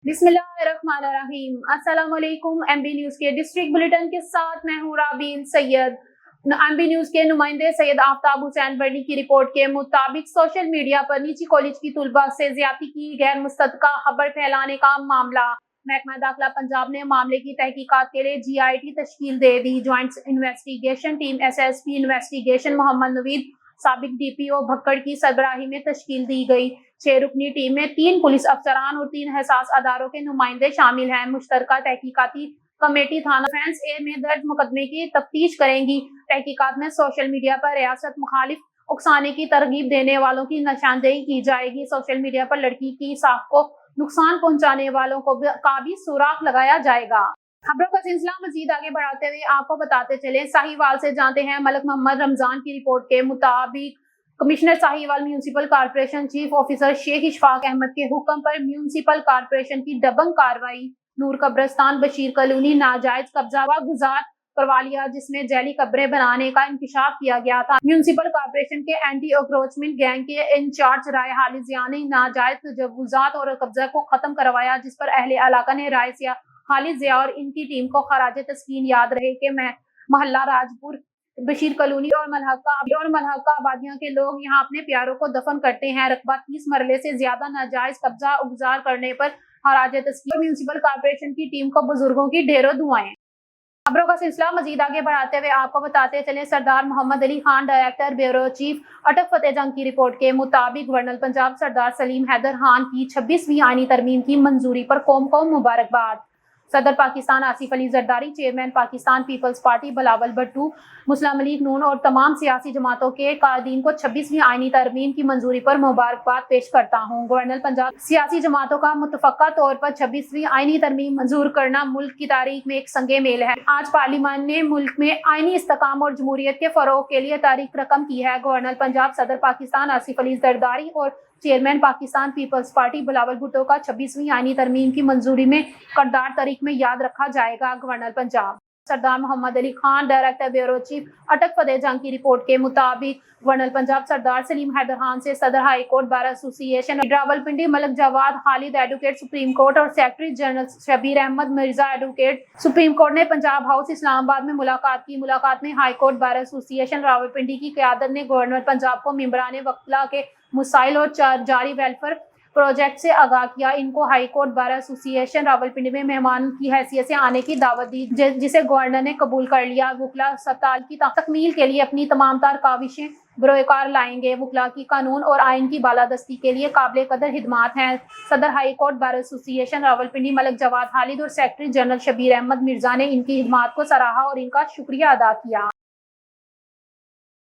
बिस्मिल्लाहिर्रहमानिर्रहीम। अस्सलाम वालेकुम। एमबी न्यूज के डिस्ट्रिक्ट बुलेटिन के साथ मैं हूँ राबीन सैयद। एमबी न्यूज के नुमाइंदे सैयद आफ्ताब हुसैन बर्नी की रिपोर्ट के मुताबिक सोशल मीडिया पर निजी कॉलेज की तुलबा से ज्यादती की गैर मुस्तदका खबर फैलाने का मामला। महकमा दाखिला पंजाब ने मामले की तहकीकात के लिए GIT तश्कील दे दी। Joint investigation team SSP investigation Mohammad Naveed साबिक DPO भक्कड़ की सरबराही में तश्कील दी गई। 6 रुकनी टीम में 3 पुलिस अफसरान और 3 हसास अदारों के नुमाइंदे शामिल हैं। मुश्तरका तहकीकाती कमेटी थाना फ्रांस ए में दर्ज मुकदमे की तफ्तीश करेंगी। तहकीकात में सोशल मीडिया पर रियासत मुखालिफ उकसाने की तरगीब देने वालों की निशानदेही की जाएगी। सोशल मीडिया पर लड़की की साख को नुकसान पहुंचाने वालों का भी सुराग लगाया जाएगा। खबरों का सिलसिला मजीद आगे बढ़ाते हुए आपको बताते चले, साहिवाल से जानते हैं मलक मोहम्मद रमजान की रिपोर्ट के मुताबिक commissioner Sahiwal municipal corporation chief officer Sheikh Ishfaq Ahmad के हुक्म पर म्यूनिसिपल कॉर्पोरेशन की दबंग कार्रवाई। नूर कब्रिस्तान बशीर कॉलोनी नाजायज कब्जा व गुजार करवा लिया, जिसमें जैली कब्रें बनाने का इंकशाफ किया गया था। म्यूनिसिपल कॉर्पोरेशन के एंटी अक्रोचमेंट गैंग के इंचार्ज राय हालिजिया ने नाजायज तजव्वुजात और कब्जा को खत्म करवाया, जिस पर अहले इलाका ने राय से हालिजिया और इनकी टीम को खराज तस्कीन याद रहे कि मोहल्ला राजपुर बशीर कॉलोनी और मलहका आबादियां के लोग यहां अपने प्यारों को दफन करते हैं। रकबा 30 मरले से ज्यादा नाजायज कब्जा गुजार करने पर खराज तस्कीन म्यूनिसिपल कॉर्पोरेशन की टीम को बुजुर्गों की ढेरों दुआएं। खबरों का सिलसिला मजीद आगे बढ़ाते हुए आपको बताते चले, Sardar Mohammad Ali Khan director bureau chief Attock Fateh Jang की रिपोर्ट के मुताबिक गवर्नर पंजाब सरदार सलीम हैदर खान की 26वीं आईनी तरमीम की मंजूरी पर कौम को मुबारकबाद। सदर Pakistan Asif Ali Zardari, chairman Pakistan peoples party Bilawal Bhutto, Muslim League Noon और तमाम सियासी जमातों के कायदीन को 26वीं आईनी तरमीम की मंजूरी पर मुबारकबाद पेश करता हूँ। गवर्नर पंजाब सियासी जमातों का मुतफक्का तौर पर 26वीं आईनी तरमीम मंजूर करना मुल्क की तारीख में एक संगे मेल है। आज पार्लियामेंट ने मुल्क में आईनी इस्तेकाम और जमहूरियत के फरोग के लिए तारीख रकम की है। गवर्नर पंजाब सदर पाकिस्तान आसिफ अली जरदारी और chairman Pakistan peoples party Bilawal Bhutto का 26वीं आईनी तरमीम की मंजूरी में करदार तारीख में याद रखा जाएगा। Governor Punjab Sardar Mohammad Ali Khan director bureau chief Attock Fateh Jang की रिपोर्ट के मुताबिक गवर्नर पंजाब सरदार सलीम हैदर खान से सदर high court bar association Rawalpindi Malik Jawad Khalid advocate supreme court और secretary general Shabbir Ahmad Mirza advocate supreme court ने पंजाब हाउस इस्लामाबाद में मुलाकात की। मुलाकात में high court bar association Rawalpindi की क़यादत ने गवर्नर पंजाब को मेंबरान वकला के मसाइल और जारी वेलफेयर प्रोजेक्ट से आगाह किया। इनको high court bar association Rawalpindi में मेहमान की हैसियत से आने की दावत दी, जिसे गवर्नर ने कबूल कर लिया। वकला अस्पताल की तकमील के लिए अपनी तमाम तार काविशें बरोकार लाएंगे। वकला की कानून और आइन की बालादस्ती के लिए काबिल कदर खिदमात हैं। सदर high court bar association Rawalpindi Malik Jawad Khalid और सेक्रेटरी जनरल शबीर अहमद मिर्जा ने इनकी खिदमात को सराहा और इनका शुक्रिया अदा किया।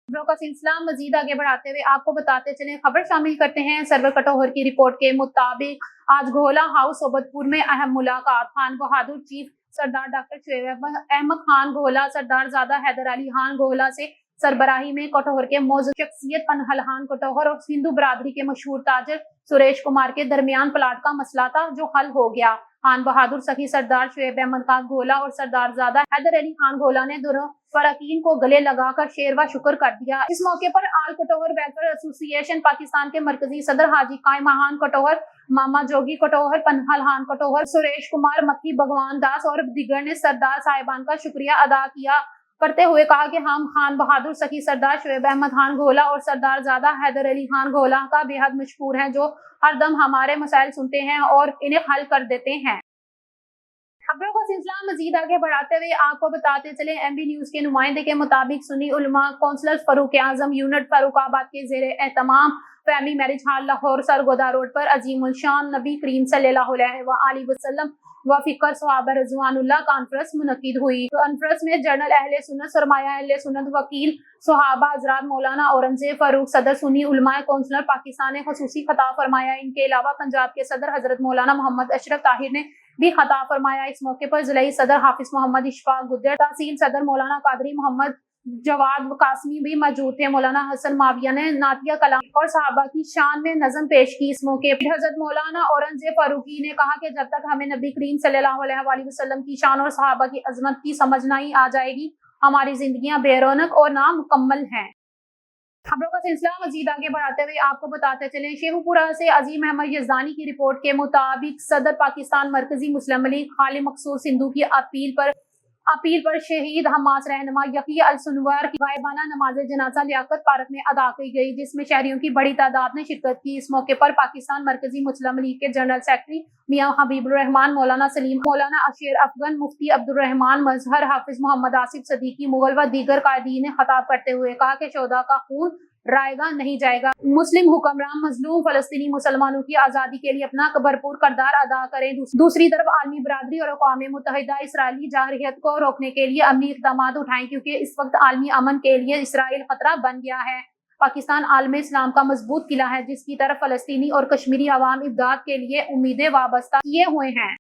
खबरों का सिलसिला मजीद आगे बढ़ाते हुए आपको बताते चले, खबर शामिल करते हैं सरवर कटोहर की रिपोर्ट के मुताबिक आज घोला हाउस सोबतपुर में अहम मुलाकात। खान बहादुर चीफ सरदार डॉक्टर शुएब अहमद खान घोला, सरदार ज़ादा हैदर अली खान घोला से सरबराही में कटोहर के मौजूद शख्सियत अनहल खान कटोहर और हिंदू बरादरी के मशहूर ताजर सुरेश कुमार के दरमियान प्लाट का मसला था, जो हल हो गया। खान बहादुर सखी सरदार शुएब अहमद खान घोला और सरदार ज़ादा हैदर अली खान घोला ने दोनों फरकीन को गले लगाकर शेर व शुक्र कर दिया। इस मौके पर आल कटोहर वेलफेयर एसोसिएशन पाकिस्तान के मरकजी सदर हाजी कायमा खान कटोहर, मामा जोगी कटोहर, पनहल खान कटोहर, सुरेश कुमार मक्की, भगवान दास और दिगर ने सरदार साहिबान का शुक्रिया अदा किया करते हुए कहा कि हम खान बहादुर सखी सरदार शुएब अहमद खान घोला और सरदार ज़ादा हैदर अली खान घोला का बेहद मशकूर हैं, जो हर दम हमारे मसाइल सुनते हैं और इन्हें हल कर देते हैं। खबरों का सिलसिला मजीद आगे बढ़ाते हुए आपको बताते चले, एमबी न्यूज के नुमाइंदे के मुताबिक सुन्नी उलमा काउंसिलर फारूक आजम यूनिट फारूकाबाद के जेर एहतमाम family marriage hall Lahore Sargodha road पर अजीमुल शान नबी करीम सल्लल्लाहु अलैहि वसल्लम व फिकर सहाबा रज़वानुल्लाह कॉन्फ्रेंस मुनक्किद हुई। कॉन्फ्रेंस में जनरल अहले सुन्नत सरमाया अहले सुन्नत वकील सहाबा हज़रात मौलाना औरंगजेब फारूक सदर सुन्नी उलमा काउंसिलर पाकिस्तान ने खसूसी खिताब फरमाया। इनके अलावा पंजाब के सदर हजरत मौलाना मोहम्मद अशरफ ताहिर ने भी खिताब फरमाया। इस मौके पर जिलाई सदर हाफिज मोहम्मद इशफाक गुज्जर, तहसील सदर मौलाना कादरी मोहम्मद जवाद कासमी भी मौजूद थे। मौलाना हसन माविया ने नातिया कलाम और सहाबा की शान में नज़म पेश की। इस मौके पर हजरत मौलाना औरंगजेब फारूकी ने कहा कि जब तक हमें नबी करीम सल्लल्लाहु अलैहि वसल्लम की शान और सहाबा की अजमत की समझ नहीं आ जाएगी, हमारी जिंदगियां बेरौनक और नामुकम्मल हैं। खबरों का सिलसिला मजीद आगे बढ़ाते हुए आपको बताते चले, शेखुपुरा से अजीम अहमद यजदानी की रिपोर्ट के मुताबिक सदर पाकिस्तान मरकजी मुस्लिम लीग खालिद मकसूद सिंधु की अपील पर शहीद हमास रहनुमा यकी अल सुनवर की गायबाना नमाज जनाजा लियाकत पार्क में अदा की गई, जिसमें शहरियों की बड़ी तादाद ने शिरकत की। इस मौके पर पाकिस्तान मरकजी मुस्लिम लीग के जनरल सेक्रेटरी मियां हबीबुर रहमान, मौलाना सलीम, मौलाना अशीर अफगन, मुफ्ती अब्दुल रहमान मजहर, हाफिज मोहम्मद आसिफ सदीकी मुगल व दीगर कायदीन ने खिताब करते हुए कहा कि शोहदा का खून रायगा नहीं जाएगा। मुस्लिम हुक्मरान मजलूम फलस्तीनी मुसलमानों की आज़ादी के लिए अपना भरपूर किरदार अदा करें। दूसरी तरफ आलमी बरादरी और अक़वाम मुत्तहिदा इसराइली जारहियत को रोकने के लिए अमली इक़दाम उठाएं, क्योंकि इस वक्त आलमी अमन के लिए इसराइल खतरा बन गया है। पाकिस्तान आलम इस्लाम का मजबूत किला है, जिसकी तरफ फलस्तीनी और कश्मीरी अवाम इमदाद के लिए उम्मीदें वाबस्ता किए हुए हैं।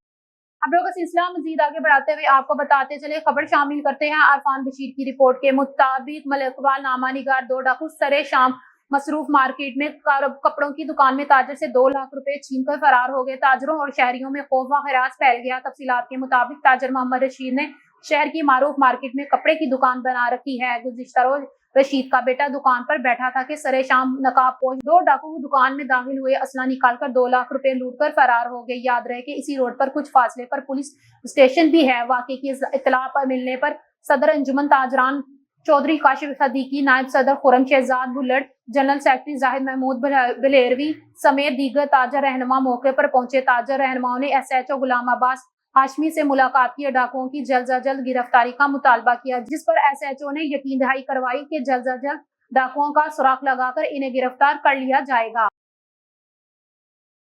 खबरों का सिलसिला मजीद आगे बढ़ाते हुए आपको बताते चले, खबर शामिल करते हैं अरफान बशीर की रिपोर्ट के मुताबिक मलिकबाल नामा निगार 2 डाकू सरे शाम मसरूफ मार्केट में कपड़ों की दुकान में ताजर से 2 लाख रुपए छीनकर फरार हो गए। ताजरों और शहरियों में खौफ व हरास फैल गया। तफसीलात के मुताबिक ताजर मोहम्मद रशीद ने शहर की मारूफ मार्केट में कपड़े की दुकान बना रखी है। गुज़िश्ता रोज रशीद का बेटा दुकान पर बैठा था कि सरे शाम नकाबपोश 2 डाकू दुकान में दाखिल हुए, असला निकालकर 2 लाख रुपए लूटकर फरार हो गए। याद रहे कि इसी रोड पर कुछ फासले पर पुलिस स्टेशन भी है। वाकई की इत्तला पर मिलने पर सदर अंजुमन ताजरान चौधरी काशिफ सदीकी, नायब सदर खुरम शहजाद बुल्लट, जनरल सेक्रेटरी जाहिद महमूद बलेरवी समेत दीगर ताजर रहनुमा मौके पर पहुंचे। ताजर रहनुमाओं ने SHO गुलाम अब्बास हाशमी से मुलाकात की, डाकुओं की जल्द से जल्द गिरफ्तारी का मुतालबा किया, जिस पर SHO ने यकीन दहाई करवाई कि जल्द से जल्द डाकुओं का सुराग लगाकर इन्हें गिरफ्तार कर लिया जाएगा।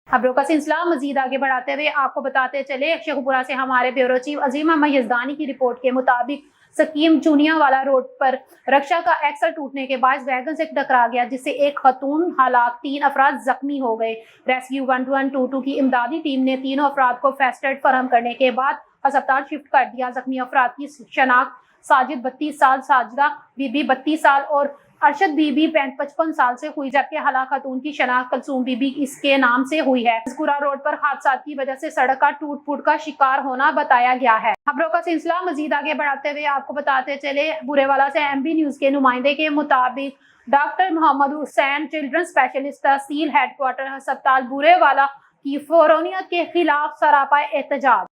खबरों का सिलसिला मजीद आगे बढ़ाते हुए आपको बताते चले, शेखुपुरा से हमारे ब्यूरो चीफ अजीम अहमद यजदानी की रिपोर्ट के मुताबिक सकीम चूनिया वाला रोड पर रक्षा का एक्सल टूटने के बाद वैगन से टकरा गया, जिससे एक खतून हलाक, 3 अफराद जख्मी हो गए। रेस्क्यू 11222 की इमदादी टीम ने तीनों अफराद को फर्स्ट एड फराहम करने के बाद अस्पताल शिफ्ट कर दिया। जख्मी अफराद की शनाख्त साजिद 32 साल, साजिदा बीबी 32 साल और अरशद बीबी 55 साल से हुई, जबकि हलाक खातून की शनाख्त कलसूम बीबी इसके नाम से हुई है। मज़कूरा रोड पर हादसा की वजह से सड़क का टूट फूट का शिकार होना बताया गया है। खबरों का सिलसिला मजीद आगे बढ़ाते हुए आपको बताते चले, बुरेवाला से MB न्यूज के नुमाइंदे के मुताबिक doctor Mohammad Hussain children specialist tehsil headquarter अस्पताल बुरेवाला की फ़ौरनियत के खिलाफ सरापा एहतजाज।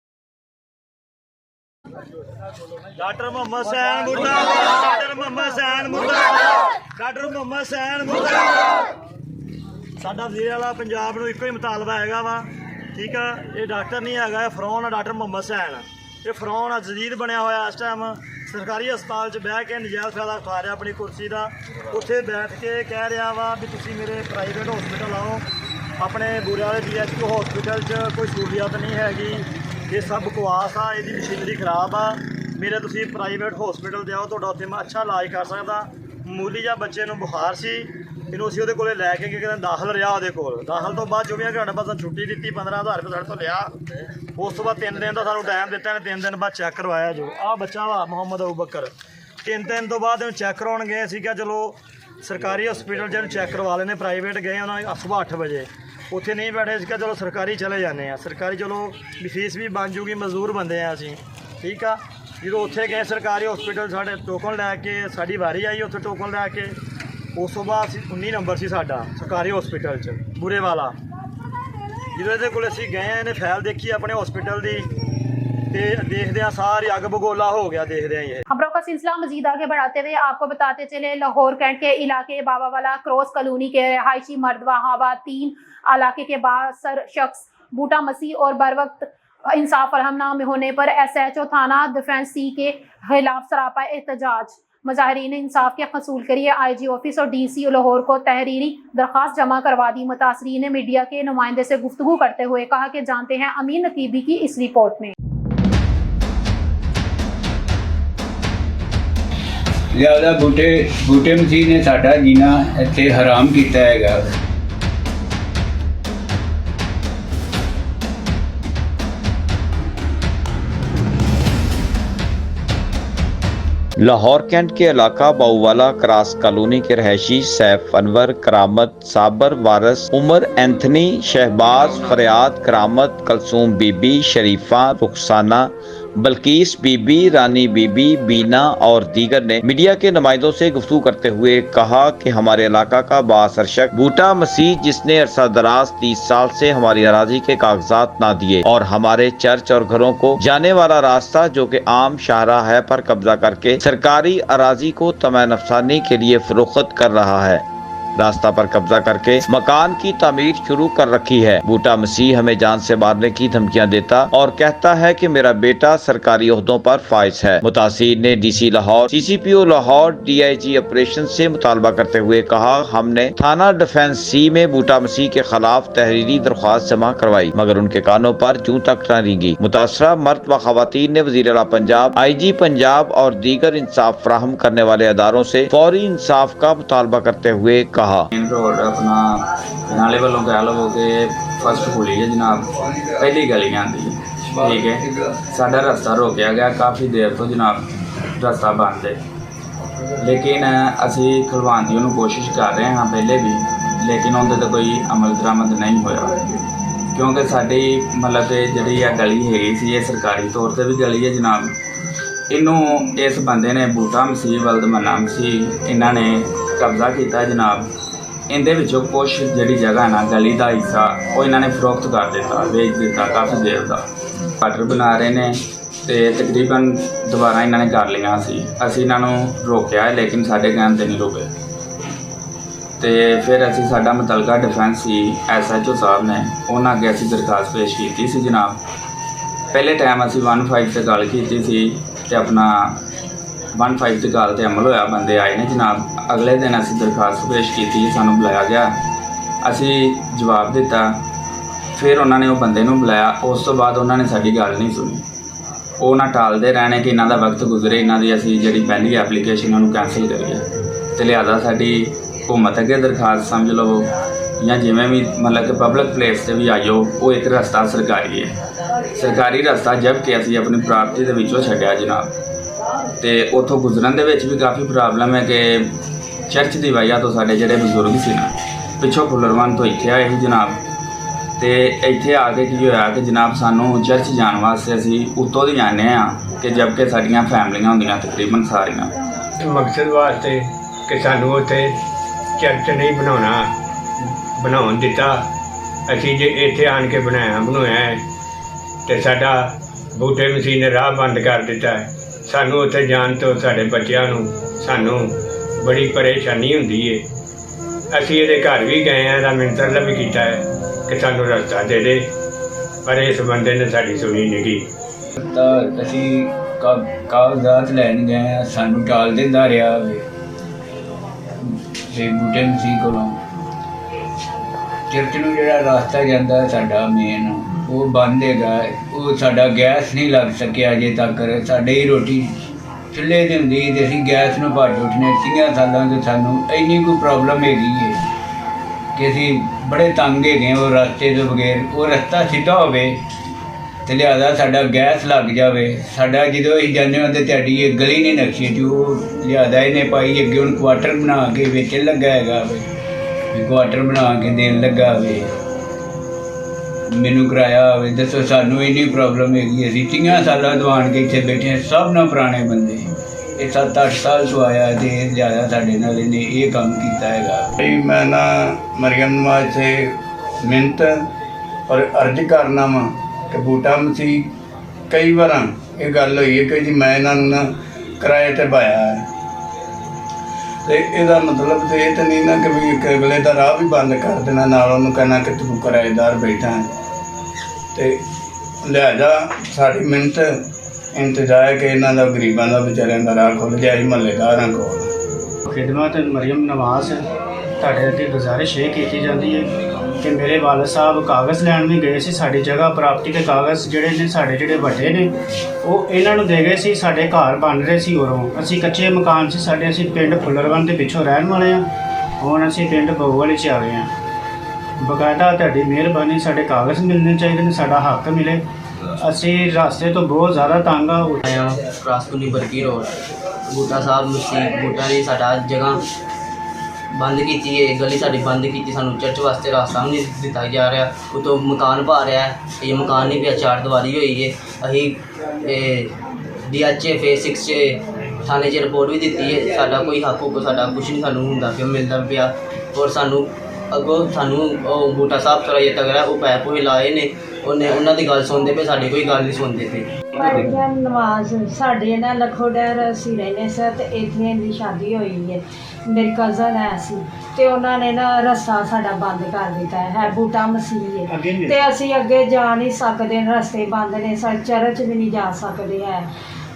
डॉक्टर मोहम्मद हुसैन मुर्दाबाद, डॉक्टर मोहम्मद हुसैन मुर्दाबाद, डॉक्टर मोहम्मद हुसैन मुर्दाबाद। साडा वज़ीर आला पंजाब ਨੂੰ ਇੱਕੋ ਹੀ ਮੁਤਾਲਬਾ ਹੈਗਾ ਵਾ, ਠੀਕ ਆ। ਇਹ ਡਾਕਟਰ ਨਹੀਂ ਹੈਗਾ, ਇਹ ਫਰੌਨ ਆ ਡਾਕਟਰ ਮੁਹੰਮਦ ਹੁਸੈਨ। ਇਹ ਫਰੌਨ ਆ ਜਦੀਦ ਬਣਿਆ ਹੋਇਆ ਇਸ ਟਾਈਮ ਸਰਕਾਰੀ ਹਸਪਤਾਲ 'ਚ ਬਹਿ ਕੇ ਨਜਾਇਜ਼ ਫਾਇਦਾ ਉਠਾ ਰਿਹਾ ਆਪਣੀ ਕੁਰਸੀ ਦਾ। ਉੱਥੇ ਬੈਠ ਕੇ ਕਹਿ ਰਿਹਾ ਵਾ ਵੀ ਤੁਸੀਂ ਮੇਰੇ ਪ੍ਰਾਈਵੇਟ ਹਸਪੀਟਲ ਆਓ, ਆਪਣੇ ਬੂਰੇ ਵਾਲੇ BHQ ਹਸਪੀਟਲ 'ਚ ਕੋਈ ਸਹੂਲੀਅਤ ਨਹੀਂ ਹੈਗੀ, ਇਹ ਸਭ ਬਕਵਾਸ ਆ, ਇਹਦੀ ਮਸ਼ੀਨਰੀ ਖਰਾਬ ਆ, ਮੇਰੇ ਤੁਸੀਂ ਪ੍ਰਾਈਵੇਟ ਹਸਪੀਟਲ 'ਤੇ ਆਓ, ਤੁਹਾਡਾ ਉੱਥੇ ਮੈਂ ਅੱਛਾ ਇਲਾਜ ਕਰ ਸਕਦਾ। ਮਾਮੂਲੀ ਜਿਹਾ ਬੱਚੇ ਨੂੰ ਬੁਖਾਰ ਸੀ, ਇਹਨੂੰ ਅਸੀਂ ਉਹਦੇ ਕੋਲੇ ਲੈ ਕੇ ਕਿਤੇ ਦਾਖਲ ਰਿਹਾ, ਉਹਦੇ ਕੋਲ ਦਾਖਲ ਤੋਂ ਬਾਅਦ 24 ਘੰਟੇ ਬਾਅਦ ਛੁੱਟੀ ਦਿੱਤੀ, 15,000 ਰੁਪਏ ਸਾਡੇ ਤੋਂ ਲਿਆ। ਉਸ ਤੋਂ ਬਾਅਦ 3 ਦਿਨ ਦਾ ਸਾਨੂੰ ਟਾਈਮ ਦਿੱਤਾ ਨੇ, 3 ਦਿਨ ਬਾਅਦ ਚੈੱਕ ਕਰਵਾਇਆ। ਜੋ ਆਹ ਬੱਚਾ ਵਾ ਮੁਹੰਮਦ ਅਬੂਬਕਰ, 3 ਦਿਨ ਤੋਂ ਬਾਅਦ ਇਹਨੂੰ ਚੈੱਕ ਕਰਾਉਣ ਗਏ। ਅਸੀਂ ਕਿਹਾ ਚਲੋ ਸਰਕਾਰੀ ਹਸਪੀਟਲ 'ਚ ਇਹਨੂੰ ਚੈੱਕ ਕਰਵਾ ਲੈਂਦੇ। ਪ੍ਰਾਈਵੇਟ ਗਏ ਉਹਨਾਂ ਨੇ ਸੁਬਾਹ 8 ਵਜੇ, ਉੱਥੇ ਨਹੀਂ ਬੈਠੇ। ਅਸੀਂ ਕਿਹਾ ਚਲੋ ਸਰਕਾਰੀ ਚਲੇ ਜਾਂਦੇ ਹਾਂ, ਸਰਕਾਰੀ ਚਲੋ ਵੀ ਫੀਸ ਵੀ ਬਣ ਜੂਗੀ, ਮਜ਼ਦੂਰ ਬੰਦੇ ਆ ਅਸੀਂ, ਠੀਕ ਆ। ਜਦੋਂ ਉੱਥੇ ਗਏ ਸਰਕਾਰੀ ਹਸਪੀਟਲ, ਸਾਡੇ ਟੋਕਨ ਲੈ ਕੇ ਸਾਡੀ ਵਾਰੀ ਆਈ ਉੱਥੇ ਟੋਕਨ ਲੈ ਕੇ। ਉਸ ਤੋਂ ਬਾਅਦ ਅਸੀਂ 19 ਨੰਬਰ ਸੀ ਸਾਡਾ ਸਰਕਾਰੀ ਹਸਪੀਟਲ 'ਚ ਬੁਰੇਵਾਲਾ। ਜਦੋਂ ਇਹਦੇ ਕੋਲ ਅਸੀਂ ਗਏ, ਇਹਨੇ ਫਾਈਲ ਦੇਖੀ ਆਪਣੇ ਹਸਪੀਟਲ ਦੀ, देखदे सारी अग बगोला हो गया। देखदे ये खबरों का सिलसिला मजीद आगे बढ़ाते हुए आपको बताते चले, लाहौर कैंट के इलाके बाबावाला क्रॉस कॉलोनी के रहायशी मर्द व खवातीन इलाके के बासर शख्स बूटा मसीह और बर वक्त इंसाफ फराहम न होने पर SHO थाना डिफेंस C के खिलाफ सरापा एहतजाज। मुजाहिरीन ने इंसाफ के हसूल के लिए IG ऑफिस और DC लाहौर को तहरीरी दरख्वास्त जमा करवा दी। मुतासरीन ने मीडिया के नुमाइंदे से गुफ्तगू करते हुए कहा कि जानते हैं अमीन नकीबी की इस रिपोर्ट में। लिहाजा बूटे मसीह ने साडा जीना इत्थे हराम किया है। लाहौर कैंट के इलाका बाऊवाला क्रॉस कॉलोनी के रहायशी सैफ अनवर, करामत, साबर वारस, उमर एंथनी, शहबाज, फरियाद, करामत, कलसूम बीबी, शरीफा, रुखसाना, बल्कीस बीबी, रानी बीबी, बीना और दीगर ने मीडिया के नुमाइंदों से गुफ्तगू करते हुए कहा कि हमारे इलाका का बाअसर शख्स बूटा मसीह, जिसने अरसा दराज 30 साल से हमारी अराजी के कागजात ना दिए और हमारे चर्च और घरों को जाने वाला रास्ता जो कि आम शाहराह है पर कब्जा करके सरकारी अराजी को तमाम नफसानी के लिए फरोख्त कर रहा है। रास्ता पर कब्जा करके मकान की तामीर शुरू कर रखी है। बूटा मसीह हमें जान से मारने की धमकियां देता और कहता है कि मेरा बेटा सरकारी ओहदों पर फाइज है। मुतासिर ने DC Lahore, CCPO Lahore, DIG operation से मुतालबा करते हुए कहा, हमने थाना डिफेंस C में बूटा मसीह के खिलाफ तहरीरी दरख्वास्त जमा करवाई मगर उनके कानों पर जूं तक न रेंगी। मुतासरा मर्द व खवातीन ने वज़ीर आला पंजाब, IG पंजाब और दीगर इंसाफ फराहम करने वाले अदारों से फौरी इंसाफ का मुतालबा करते हुए कहा। मेन रोड अपना नाले वालों कह लो कि फर्स्ट खुली है जनाब, पहली गली आती है, ठीक है। साडा रास्ता रोकया गया काफ़ी देर तो जनाब, रास्ता बंद है, लेकिन असी खुलवाने की उन्होंने कोशिश कर रहे हैं पहले भी, लेकिन उनके तो कोई अमल दरामद नहीं होया क्योंकि साडी मतलब कि जी गली हैगी सी, ये सरकारी तौर पर भी गली है जनाब। इनू इस बंदे ने बूटा मसीह वल्द मन्ना मसीह इन्होंने कब्जा किया जनाब। इनके विचों कुछ जी जगह ना गली का हिस्सा वो इन्होंने फरोख्त कर दिता, बेच दिता काफ़ी देर का। क्वार्टर बना रहे ने तो तकरीबन दोबारा इन्होंने कर लिया असी इन्हों रोकया है, लेकिन साढ़े कहने ते नहीं रुके। तो फिर असी साडा मुतलका डिफेंस सी SHO साहब ने उन्होंने अगे असी दरखास्त पेश की सी जनाब। पहले टाइम असी 1-5 से गल की सी ते अपना 1-5 की गल ते अमल होया, बंदे आए ने जनाब। अगले दिन असी दरखास्त पेश की, सानू बुलाया गया, असी जवाब दिता, फिर उन्होंने वो बंदे नूं बुलाया। उस तो बाद उन्होंने साडी गल नहीं सुनी, वो ना टालते रहने कि इन्हां दा वक्त गुजरे, इन्हां दी असी जिहड़ी पहली एप्लीकेशन उन्होंने कैंसल करिए। तो लिहाजा साडी हुकूमत अगे दरखास्त समझ लो या जिवें भी मतलब कि पब्लिक प्लेस से भी आइयो, वो एक रास्ता सरकारी है, सरकारी रास्ता जबकि असी अपनी प्राप्ति दे विचों छड्डिया जनाब। तो उतों गुजरन दे विच भी काफ़ी प्रॉब्लम है कि चर्च की वजह तो साढ़े जोड़े बजुर्ग से ना पिछों फुलरवन तो इत्थे आए ही जनाब। तो इत्थे आके की होया कि जनाब सानू चर्च जाने वास्ते असी उत्तों दी आने कि जबकि साड़ियाँ फैमिलियाँ होंदियां तकरीबन सारियां। मकसद वास्ते कि सानू उत्थे चर्च नहीं बनाउण दिता, असी जे इत्थे आन के बनाया है तो साडा बूटे मसीह ने राह बंद कर दिता है। सानू उत्थे जाण तो साडे बच्चिआं नूं सानू बड़ी परेशानी हुंदी है। असी इहदे घर भी गए हैं, मिंतर भी कीता है कि सानू रस्ता दे दे, पर इस बंदे ने साडी सुनी नहीं गी। तो असी कागजात लैन गए हैं, सानू टाल दिंदा रहा ते बूटे मसीह कोलों चर्च नूं जिहड़ा रास्ता जांदा है साडा मेन वो बंद हैगा। वो साडा गैस नहीं लग सकिया अजे तक, साडे ही रोटी चुੱਲ੍ਹੇ ਦੀ ਹੁੰਦੀ ਤੇ ਅਸੀਂ ਗੈਸ ਨੂੰ ਭੱਜ ਉੱਠਨੇ। 30 ਸਾਲਾਂ ਤੋਂ ਸਾਨੂੰ ਇੰਨੀ ਕੋਈ ਪ੍ਰੋਬਲਮ ਹੈਗੀ ਹੈ ਕਿ ਅਸੀਂ ਬੜੇ ਤੰਗ ਹੈਗੇ ਉਹ ਰਸਤੇ ਤੋਂ ਬਗੈਰ। ਉਹ ਰਸਤਾ ਸਿੱਧਾ ਹੋਵੇ ਤੇ ਲਿਹਾਜ਼ਾ ਸਾਡਾ ਗੈਸ ਲੱਗ ਜਾਵੇ। ਸਾਡਾ ਜਦੋਂ ਅਸੀਂ ਜਾਂਦੇ ਹਾਂ ਤੇ ਤੁਹਾਡੀ ਇਹ ਗਲੀ ਨਹੀਂ ਨਕਸ਼ੇ 'ਚ, ਉਹ ਲਿਹਾਜ਼ਾ ਇਹਨੇ ਪਾਈ ਅੱਗੇ ਹੁਣ ਕੁਆਟਰ ਬਣਾ ਕੇ ਵੇਚਣ ਲੱਗਾ ਹੈਗਾ ਵੇ, ਕੁਆਟਰ ਬਣਾ ਕੇ ਦੇਣ ਲੱਗਾ ਵੇ, ਮੈਨੂੰ ਕਿਰਾਇਆ ਹੋਵੇ। ਦੱਸੋ ਸਾਨੂੰ ਇੰਨੀ ਪ੍ਰੋਬਲਮ ਹੈਗੀ। ਅਸੀਂ 30 ਸਾਲਾਂ ਤੋਂ ਆਣ ਕੇ ਇੱਥੇ ਬੈਠੇ ਹਾਂ, ਸਭ ਨਾਲ ਪੁਰਾਣੇ ਬੰਦੇ। ਇਹ 7-8 ਸਾਲ ਤੋਂ ਆਇਆ ਤੇ ਜ਼ਿਆਦਾ ਸਾਡੇ ਨਾਲ ਇਹਨੇ ਇਹ ਕੰਮ ਕੀਤਾ ਹੈਗਾ। ਮੈਂ ਨਾ ਮਰੀਮ ਨਵਾਜ਼ ਸੇ ਮਿਹਨਤ ਔਰ ਅਰਜ਼ ਕਰਨਾ ਵਾ ਕਿ ਬੂਟਾ ਮਸੀਹ ਕਈ ਵਾਰਾਂ ਇਹ ਗੱਲ ਹੋਈ ਹੈ ਕਿ ਜੀ ਮੈਂ ਇਹਨਾਂ ਨੂੰ ਨਾ ਕਿਰਾਏ 'ਤੇ ਪਾਇਆ ਹੈ ਤੇ ਇਹਦਾ ਮਤਲਬ ਤੇ ਇਹ ਤਾਂ ਨਹੀਂ ਨਾ ਕਿ ਵੀ ਇੱਕ ਅਗਲੇ ਦਾ ਰਾਹ ਵੀ ਬੰਦ ਕਰ ਦੇਣਾ, ਨਾਲ ਉਹਨੂੰ ਕਹਿਣਾ ਕਿ ਤੂੰ ਕਿਰਾਏਦਾਰ ਬੈਠਾ ਹੈ। ਤੇ ਲਿਹਾਜ਼ਾ ਸਾਡੀ ਮਿਹਨਤ ਇੰਤਜ਼ਾਰ ਹੈ ਕਿ ਇਹਨਾਂ ਦਾ ਗਰੀਬਾਂ ਦਾ ਵਿਚਾਰਿਆਂ ਦਾ ਰਾਹ ਖੁੱਲ੍ਹ ਜਾਏ ਮਹੱਲੇਦਾਰਾਂ ਕੋਲ। ਖਿਦਮਤ ਮਰੀਮ ਨਵਾਜ਼ ਤੁਹਾਡੇ ਅੱਗੇ ਗੁਜ਼ਾਰਿਸ਼ ਇਹ ਕੀਤੀ ਜਾਂਦੀ ਹੈ ਕਿ ਮੇਰੇ ਵਾਲਦ ਸਾਹਿਬ ਕਾਗਜ਼ ਲੈਣ ਵੀ ਗਏ ਸੀ। ਸਾਡੀ ਜਗ੍ਹਾ ਪ੍ਰਾਪਰਟੀ ਦੇ ਕਾਗਜ਼ ਜਿਹੜੇ ਸਾਡੇ ਵੱਡੇ ਨੇ ਉਹ ਇਹਨਾਂ ਨੂੰ ਦੇ ਗਏ ਸੀ। ਸਾਡੇ ਘਰ ਬਣ ਰਹੇ ਸੀ, ਉਰੋਂ ਅਸੀਂ ਕੱਚੇ ਮਕਾਨ ਸੀ ਸਾਡੇ। ਅਸੀਂ ਪਿੰਡ ਫੁੱਲਰਵਨ ਦੇ ਪਿੱਛੋਂ ਰਹਿਣ ਵਾਲੇ ਹਾਂ, ਹੁਣ ਅਸੀਂ ਪਿੰਡ ਬਹੂਵਾਲੀ 'ਚ ਆ ਗਏ ਹਾਂ। ਬਕਾਇਦਾ ਤੁਹਾਡੀ ਮਿਹਰਬਾਨੀ, ਸਾਡੇ ਕਾਗਜ਼ ਮਿਲਣੇ ਚਾਹੀਦੇ ਨੇ, ਸਾਡਾ ਹੱਕ ਮਿਲੇ। ਅਸੀਂ ਰਸਤੇ ਤੋਂ ਬਹੁਤ ਜ਼ਿਆਦਾ ਤੰਗ ਆ। ਕ੍ਰਾਸ ਕੁਨੀ ਬਰਕੀ ਰੋਡ ਬੂਟਾ ਸਾਹਿਬ ਮਸੀਹ ਬੂਟਾ ਦੀ ਸਾਡਾ ਜਗ੍ਹਾ ਬੰਦ ਕੀਤੀ ਹੈ, ਗਲੀ ਸਾਡੀ ਬੰਦ ਕੀਤੀ, ਸਾਨੂੰ ਚਰਚ ਵਾਸਤੇ ਰਾਸਤਾ ਵੀ ਨਹੀਂ ਦਿੱਤਾ ਜਾ ਰਿਹਾ, ਉਤੋਂ ਮਕਾਨ ਪਾ ਰਿਹਾ ਹੈ, ਇਹ ਮਕਾਨ ਨਹੀਂ ਪਿਆ, ਚਾਰ ਦੀਵਾਰੀ ਹੋਈ ਹੈ। ਅਸੀਂ DHA ਫੇਸ 6 'ਚ ਥਾਣੇ 'ਚ ਰਿਪੋਰਟ ਵੀ ਦਿੱਤੀ ਹੈ, ਸਾਡਾ ਕੋਈ ਹੱਕ ਹੁੱਕ ਸਾਡਾ ਕੁਛ ਨਹੀਂ ਸਾਨੂੰ ਹੁੰਦਾ ਪਿਆ, ਮਿਲਦਾ ਪਿਆ। ਔਰ ਸਾਨੂੰ ਅੱਗੋਂ ਸਾਨੂੰ ਉਹ ਬੂਟਾ ਸਾਹਿਬ ਸਰਾਏ ਤਗੜਾ ਉਹ ਪੈਪ ਹੋਏ ਲਾਏ ਨੇ, ਉਹਨਾਂ ਦੀ ਗੱਲ ਸੁਣਦੇ ਪਏ, ਸਾਡੀ ਕੋਈ ਗੱਲ ਨਹੀਂ ਸੁਣਦੇ ਪਏ। ਭਾਈਆ ਨਵਾਜ਼ ਸਾਡੇ ਨਾਲ ਲਖੋਡਰ ਅਸੀਂ ਰਹਿੰਦੇ ਸੀ ਤੇ ਇੱਥੇ ਦੀ ਸ਼ਾਦੀ ਹੋਈ ਹੈ, ਮੇਰੀ ਕਜ਼ਨ ਹੈ ਸੀ ਤੇ ਉਹਨਾਂ ਨੇ ਨਾ ਰਸਤਾ ਸਾਡਾ ਬੰਦ ਕਰ ਦਿੱਤਾ ਹੈ, ਬੂਟਾ ਮਸੀਹ ਹੈ ਤੇ ਅਸੀਂ ਅੱਗੇ ਜਾ ਨਹੀਂ ਸਕਦੇ, ਰਸਤੇ ਬੰਦ ਨੇ, ਚਰਚ ਵੀ ਨਹੀਂ ਜਾ ਸਕਦੇ ਹੈ।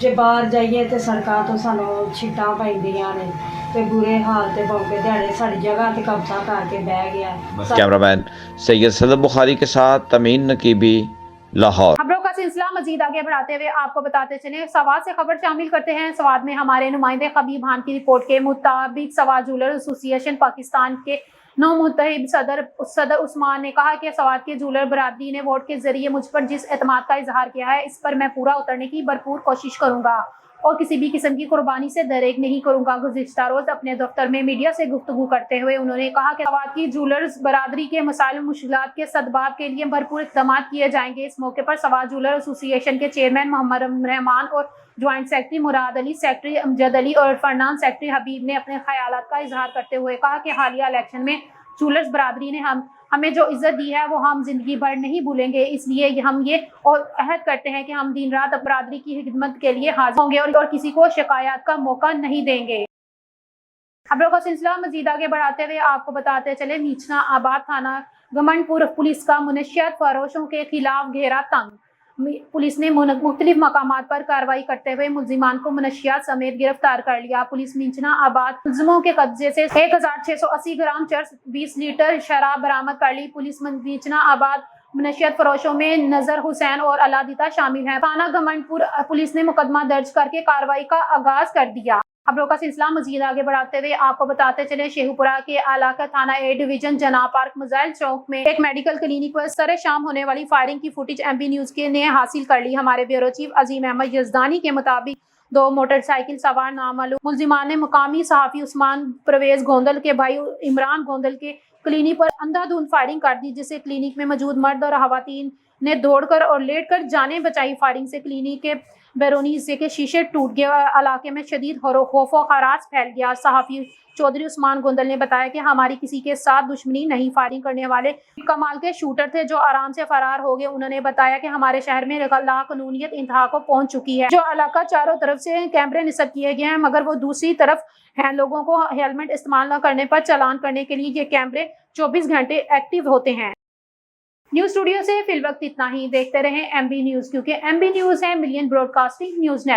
ਜੇ ਬਾਹਰ ਜਾਈਏ ਤੇ ਸੜਕਾਂ ਤੋਂ ਸਾਨੂੰ ਛਿੱਟਾਂ ਪੈਂਦੀਆਂ ਨੇ ਤੇ ਬੁਰੇ ਹਾਲ ਤੇ ਬੌਂਕੇ ਦਿਹਾੜੇ ਸਾਡੀ ਜਗ੍ਹਾ ਤੇ ਕਬਜ਼ਾ ਕਰਕੇ ਬਹਿ ਗਿਆ। कैमरामैन सैयद सदर बुखारी के साथ तमीन नकीबी, लाहौर। खबरों का सिलसिला मजीद आगे बढ़ाते हुए आपको बताते चले, सवाद से खबर शामिल करते हैं। सवाद में हमारे नुमाइंदे खबीब खान की रिपोर्ट के मुताबिक सवाद जूलर एसोसिएशन पाकिस्तान के नौ मुत्तहिद सदर उस्मान ने कहा कि सवाद के जूलर बरादरी ने वोट के जरिए मुझ पर जिस एतमाद का इजहार किया है, इस पर मैं पूरा उतरने की भरपूर कोशिश करूंगा और किसी भी किस्म की कुर्बानी से दरेक नहीं करूंगा। गुज़िश्ता रोज अपने दफ्तर में मीडिया से गुफ्तगू करते हुए उन्होंने कहा कि सवाद की जूलर्स बरादरी के मसाइल मुश्किलात के सदबाब के लिए भरपूर इक़दाम किए जाएंगे। इस मौके पर सवाद जूलर एसोसिएशन के चेयरमैन मोहम्मद रहमान और joint secretary Murad Ali, secretary Amjad Ali और फरनान सेक्रेटरी हबीब ने अपने ख्यालात का इजहार करते हुए कहा कि हालिया इलेक्शन में जूलर्स बरादरी ने हमें जो इज्जत दी है वो हम जिंदगी भर नहीं भूलेंगे। इसलिए हम ये और अहद करते हैं कि हम दिन रात बरादरी की खिदमत के लिए हाजिर होंगे और किसी को शिकायत का मौका नहीं देंगे। खबरों का सिलसिला मजीद आगे बढ़ाते हुए आपको बताते चले, मीचना आबाद थाना गमनपुर पुलिस का मुनशियात फरोशों के खिलाफ घेरा तंग। पुलिस ने मुख्तलिफ मकामात पर कार्रवाई करते हुए मुलजिमान को मुनशियात समेत गिरफ्तार कर लिया। पुलिस मीचना आबाद मुलजिमों के कब्जे से 1680 ग्राम चर्स 20 लीटर शराब बरामद कर ली। पुलिस मीचना आबाद मुनशियात फरोशों में नजर हुसैन और अलादिता शामिल हैं। थाना गमनपुर पुलिस ने मुकदमा दर्ज करके कार्रवाई का आगाज कर दिया। खबरों का सिलसिला मजीद आगे बढ़ाते हुए आपको बताते चले, शेखुपुरा के इलाका थाना ए डिवीजन जनाब पार्क मुजाइल चौक में एक मेडिकल क्लिनिक पर सरे शाम होने वाली फायरिंग की फुटेज MB न्यूज के ने हासिल कर ली। हमारे ब्यूरो चीफ अजीम अहमद यजदानी के मुताबिक 2 मोटरसाइकिल सवार नामालूम मुलजिमान ने मुकामी सहाफी उस्मान परवेज गोंदल के भाई इमरान गोंदल के क्लिनिक पर अंधाधुंध फायरिंग कर दी, जिससे क्लिनिक में मौजूद मर्द और खवातीन ने दौड़कर और लेटकर जानें बचाई। फायरिंग से क्लिनिक के बैरूनी हिस्से के शीशे टूट गए और इलाके में शदीद खौफ व खराश फैल गया। सहाफी चौधरी उस्मान गोंदल ने बताया कि हमारी किसी के साथ दुश्मनी नहीं, फायरिंग करने वाले कमाल के शूटर थे जो आराम से फरार हो गए। उन्होंने बताया कि हमारे शहर में लाकानूनियत इंतहा को पहुंच चुकी है, जो इलाका चारों तरफ से कैमरे निस्ब किए गए हैं, मगर वो दूसरी तरफ हैं। लोगों को हेलमेट इस्तेमाल न करने पर चालान करने के लिए ये कैमरे 24 घंटे एक्टिव होते हैं। न्यूज स्टूडियो से फिल वक्त इतना ही। देखते रहें MB न्यूज, क्योंकि MB न्यूज है मिलियन ब्रॉडकास्टिंग न्यूज नेटवर्क।